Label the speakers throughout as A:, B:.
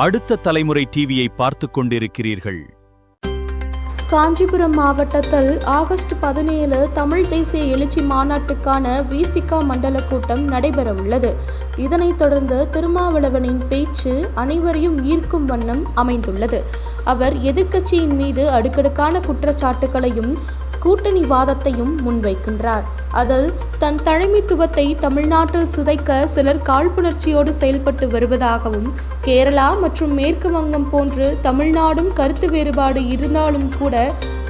A: அடுத்த தலைமுறை டிவியை பார்த்துக் கொண்டிருக்கிறீர்கள்.
B: காஞ்சிபுரம் மாவட்டத்தில் ஆகஸ்ட் 17 தமிழ் தேசிய எழுச்சி மாநாட்டுக்கான விசிக மண்டல கூட்டம் நடைபெறவுள்ளது. இதனைத் தொடர்ந்து திருமாவளவனின் பேச்சு அனைவரையும் ஈர்க்கும் வண்ணம் அமைந்துள்ளது. அவர் எதிர்க்கட்சியின் மீது அடுக்கடுக்கான குற்றச்சாட்டுகளையும் கூட்டணி வாதத்தையும் முன்வைக்கின்றார். அதில் தன் தலைமைத்துவத்தை தமிழ்நாட்டில் சிதைக்க சிலர் காழ்ப்புணர்ச்சியோடு செயல்பட்டு வருவதாகவும், கேரளா மற்றும் மேற்கு வங்கம் போன்று தமிழ்நாடும் கருத்து வேறுபாடு இருந்தாலும் கூட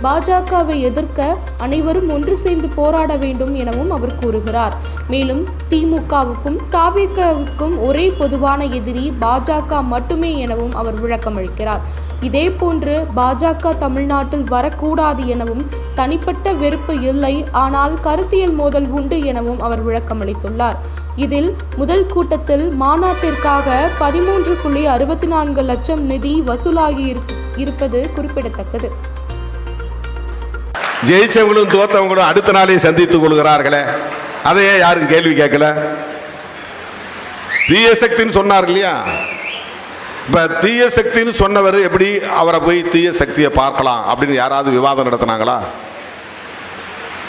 B: பாஜகவை எதிர்க்க அனைவரும் ஒன்று சேர்ந்து போராட வேண்டும் எனவும் அவர் கூறுகிறார். மேலும் திமுகவுக்கும் தவிகவுக்கும் ஒரே பொதுவான எதிரி பாஜக மட்டுமே எனவும் அவர் விளக்கமளிக்கிறார். இதேபோன்று பாஜக தமிழ்நாட்டில் வரக்கூடாது எனவும், தனிப்பட்ட வெறுப்பு இல்லை, ஆனால் கருத்தியல் மோதல் உண்டு எனவும் அவர் விளக்கமளித்துள்ளார். இதில் முதல் கூட்டத்தில் மாநாட்டிற்காக 13.64 லட்சம் நிதி வசூலாகி இருப்பது குறிப்பிடத்தக்கது.
C: ஜெயிச்சவங்களும் தோத்தவங்களும் அடுத்த நாளே சந்தித்துக் கொள்கிறார்களே, அதையே யாரும் கேள்வி கேட்கல. தீய சக்தின்னு சொன்னார் இல்லையா? இப்ப தீய சக்தின்னு சொன்னவர் எப்படி அவரை போய் தீய சக்தியை பார்க்கலாம் அப்படின்னு யாராவது விவாதம் நடத்தினாங்களா?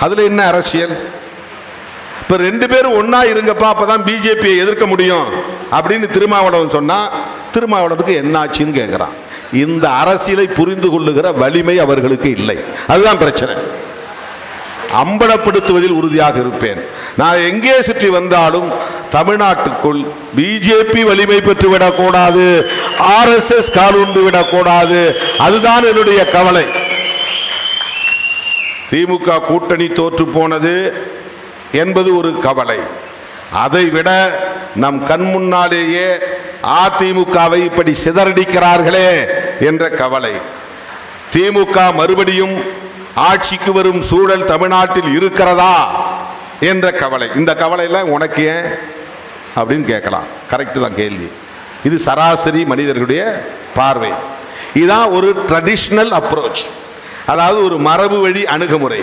C: அதுல என்ன அரசியல்? இப்ப 2 பேரும் ஒன்னா இருங்கப்பா, அப்பதான் பிஜேபியை எதிர்க்க முடியும் அப்படின்னு திருமாவளவன் சொன்னா, திருமாவளவனுக்கு என்னாச்சுன்னு கேட்கிறான். இந்த அரசியலை புரிந்து கொள்ளுகிற வலிமை அவர்களுக்கு இல்லை. அதுதான் பிரச்சனை. அம்பலப்படுத்துவதில் உறுதியாக இருப்பேன். நான் எங்கே சுற்றி வந்தாலும் தமிழ்நாட்டுக்குள் பிஜேபி வலிமை பெற்றுவிடக்கூடாது, RSS காலுண்டு விடக்கூடாது. அதுதான் என்னுடைய கவலை. திமுக கூட்டணி தோற்று போனது என்பது ஒரு கவலை. அதை விட நம் கண் முன்னாலேயே அதிமுகவை இப்படி சிதறடிக்கிறார்களே என்ற கவலை. திமுக மறுபடியும் ஆட்சிக்கு வரும் சூழல் தமிழ்நாட்டில் இருக்கிறதா என்ற கவலை. இந்த கவலையில உனக்கு ஏன் அப்படின்னு கேட்கலாம். கரெக்ட் தான் கேள்வி. இது சராசரி மனிதர்களுடைய பார்வை. இதுதான் ஒரு ட்ரெடிஷனல் அப்ரோச், அதாவது ஒரு மரபு வழி அணுகுமுறை.